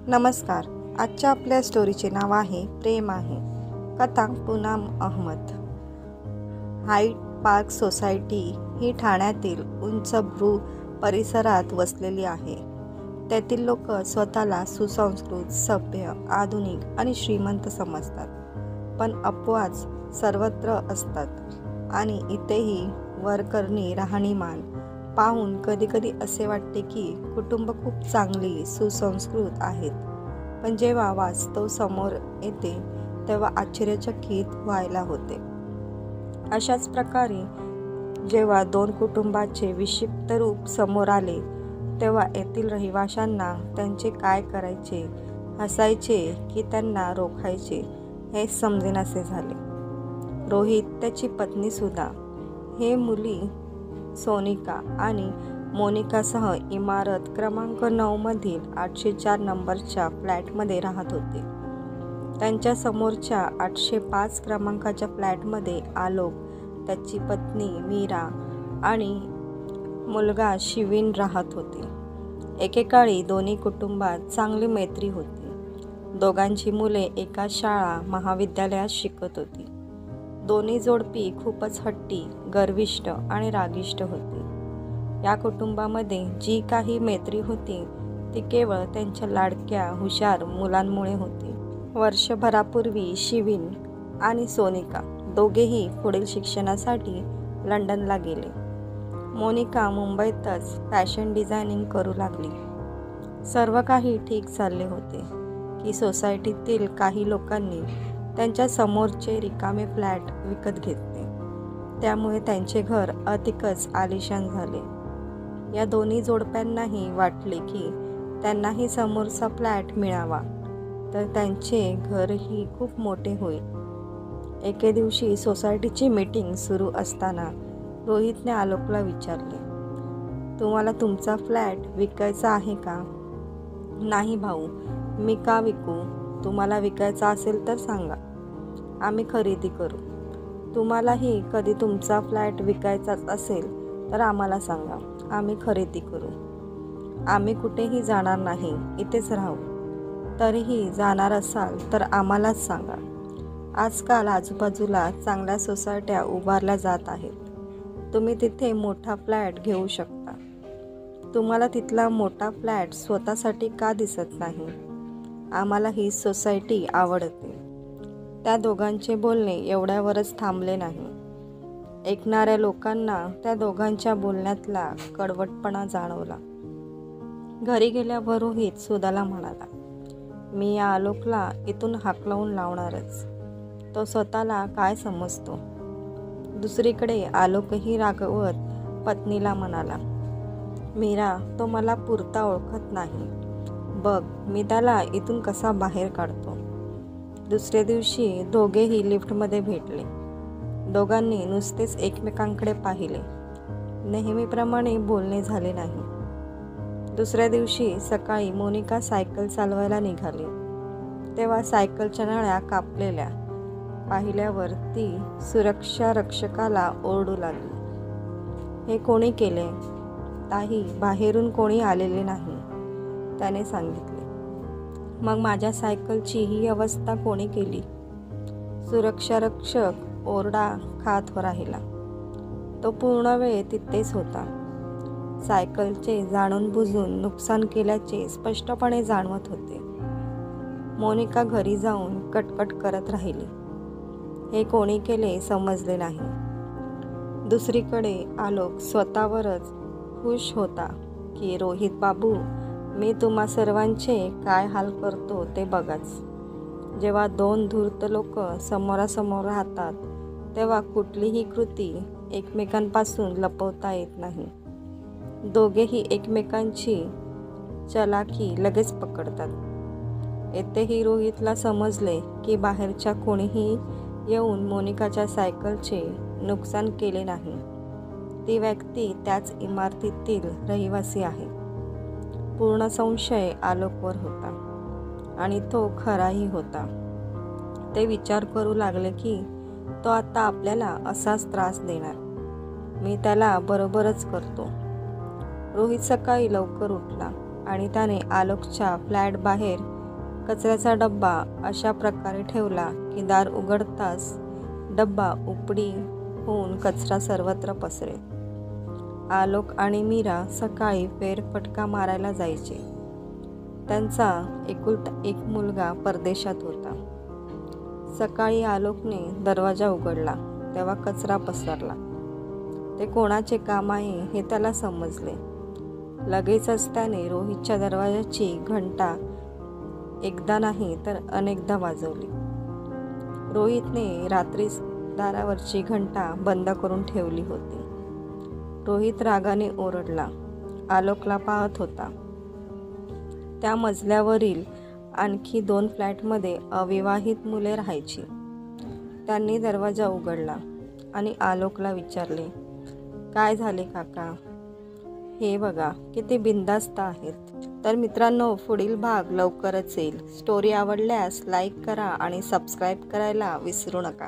नमस्कार. आजच्या आपल्या स्टोरीचे नाव आहे प्रेम आहे. कथा Poonam Ahmad. Hyde Park society ही ठाण्यातील उंच भ्रू परिसरात वसलेली आहे. त्यातील लोक स्वतःला सुसंस्कृत, सभ्य, आधुनिक आणि श्रीमंत समजतात. पण अपवाद सर्वत्र असतात आणि इथेही वरकरणी राहणीमान पाहून कधीकधी असे वाटते की कुटुंब खूप चांगली, सुसंस्कृत आहेत. पण जेव्हा वास्तव समोर येते तेव्हा आश्चर्यचकित व्हायला होते. अशाच प्रकारे जेव्हा दोन कुटुंबाचे विक्षिप्त रूप समोर आले तेव्हा येथील रहिवाशांना त्यांचे काय करायचे, हसायचे की त्यांना रोखायचे हे समजेनासे झाले. रोहित, त्याची पत्नी सुधा, हे मुली सोनिका आणि मोनिकासह इमारत क्रमांक 9 मधील 804 नंबरच्या फ्लॅटमध्ये राहत होते. त्यांच्या समोरच्या 805 क्रमांकाच्या फ्लॅटमध्ये आलोक, त्याची पत्नी मीरा आणि मुलगा शिवीन राहत होते. एकेकाळी दोन्ही कुटुंबात चांगली मैत्री होती. दोघांची मुले एका शाळा महाविद्यालयात शिकत होती. दोन्ही जोडपी खूपच हट्टी, गर्विष्ठ आणि रागिष्ट होती. या कुटुंबामध्ये जी काही मैत्री होती ती केवळ त्यांच्या लाडक्या, हुशार मुलांमुळे होती. वर्षभरापूर्वी शिवीन आणि सोनिका दोघेही पुढील शिक्षणासाठी लंडनला गेले. मोनिका मुंबईतच फॅशन डिझायनिंग करू लागली. सर्व काही ठीक चालले होते की सोसायटीतील काही लोकांनी त्यांच्या समोरचे रिकामे फ्लॅट विकत घेतले. त्यामुळे त्यांचे घर अधिकच आलिशान झाले. या दोन्ही जोडप्यांनाही वाटले की त्यांनाही समोरचा फ्लॅट मिळावा तर त्यांचे घरही खूप मोठे होईल. एके दिवशी सोसायटीची मीटिंग सुरू असताना रोहितने आलोकला विचारले, तुम्हाला तुमचा फ्लॅट विकायचा आहे का? नाही भाऊ, मी का विकू? तुम्हाला विकायचा असेल तर सांगा, आम्ही खरेदी करू. तुम्हालाही कधी तुमचा फ्लॅट विकायचाच असेल तर आम्हाला सांगा, आम्ही खरेदी करू. आम्ही कुठेही जाणार नाही, इथेच राहू. तरीही जाणार असाल तर आम्हालाच सांगा. आजकाल आजूबाजूला चांगल्या सोसायट्या उभारल्या जात आहेत. तुम्ही तिथे मोठा फ्लॅट घेऊ शकता. तुम्हाला तिथला मोठा फ्लॅट स्वतःसाठी का दिसत नाही? आम्हाला ही सोसायटी आवडते. त्या दोघांचे बोलणे एवढ्यावरच थांबले नाही. ऐकणाऱ्या लोकांना त्या दोघांच्या बोलण्यातला कडवटपणा जाणवला. घरी गेल्यावर रोहित सुधाला म्हणाला, मी या आलोकला इथून हाकलवून लावणारच. तो स्वतःला काय समजतो? दुसरीकडे आलोकही रागवत पत्नीला म्हणाला, मीरा, तो मला पुरता ओळखत नाही. बघ मी त्याला इथून कसा बाहेर काढतो. दुसऱ्या दिवशी दोघेही लिफ्टमध्ये भेटले. दोघांनी नुसतेच एकमेकांकडे पाहिले. नेहमीप्रमाणे बोलणे झाले नाही. दुसऱ्या दिवशी सकाळी मोनिका सायकल चालवायला निघाली तेव्हा सायकलच्या नळ्या कापलेल्या पाहिल्यावर ती सुरक्षा रक्षकाला ओरडू लागली. हे कोणी केले? ताई, बाहेरून कोणी आलेले नाही, त्याने सांगितले. मग माझ्या सायकलची ही अवस्था कोणी केली? सुरक्षारक्षक ओरडा खात राहिला. तो पूर्ण वेळ तिथेच होता. सायकलचे जाणून बुजून नुकसान केल्याचे स्पष्टपणे जाणवत होते. मोनिका घरी जाऊन कटकट करत राहिली. हे कोणी केले समजले नाही. दुसरीकडे आलोक स्वतःवरच खुश होता की रोहित बाबू, मी तुम्हा सर्वांचे काय हाल करतो ते बघाच. जेव्हा दोन धूर्त लोक समोरासमोर राहतात तेव्हा कुठलीही कृती एकमेकांपासून लपवता येत नाही. दोघेही एकमेकांची चलाखी लगेच पकडतात. येथेही रोहितला समजले की बाहेरच्या कोणीही येऊन मोनिकाच्या सायकलचे नुकसान केले नाही. ती व्यक्ती त्याच इमारतीतील रहिवासी आहे. पूर्ण संशय आलोकवर होता आणि तो खराही होता. ते विचार करू लागले की तो आता आपल्याला असाच त्रास देणार. मी त्याला बरोबरच करतो. रोहित सकाळी लवकर उठला आणि त्याने आलोकच्या फ्लॅट बाहेर कचऱ्याचा डब्बा अशा प्रकारे ठेवला की दार उघडताच डब्बा उपडी होऊन कचरा सर्वत्र पसरे. आलोक आणि मीरा सकाळी फेरफटका मारायला जायचे. त्यांचा एकुलता एक मुलगा परदेशात होता. सकाळी आलोकने दरवाजा उघडला तेव्हा कचरा पसरला. ते कोणाचे काम आहे हे त्याला समजले. लगेचच त्याने रोहितच्या दरवाजाची घंटा एकदा नाही तर अनेकदा वाजवली. रोहितने रात्रीच दारावरची घंटा बंद करून ठेवली होती. रोहित रागाने ओरडला. आलोकला पाहत होता. त्या मजल्यावरील आणखी 2 फ्लॅटमध्ये अविवाहित मुले राहायची. त्यांनी दरवाजा उघडला आणि आलोकला विचारले, काय झाले काका? हे बघा किती बिनधास्त आहेत. तर मित्रांनो, पुढील भाग लवकरच येईल. स्टोरी आवडल्यास लाईक करा आणि सबस्क्राईब करायला विसरू नका.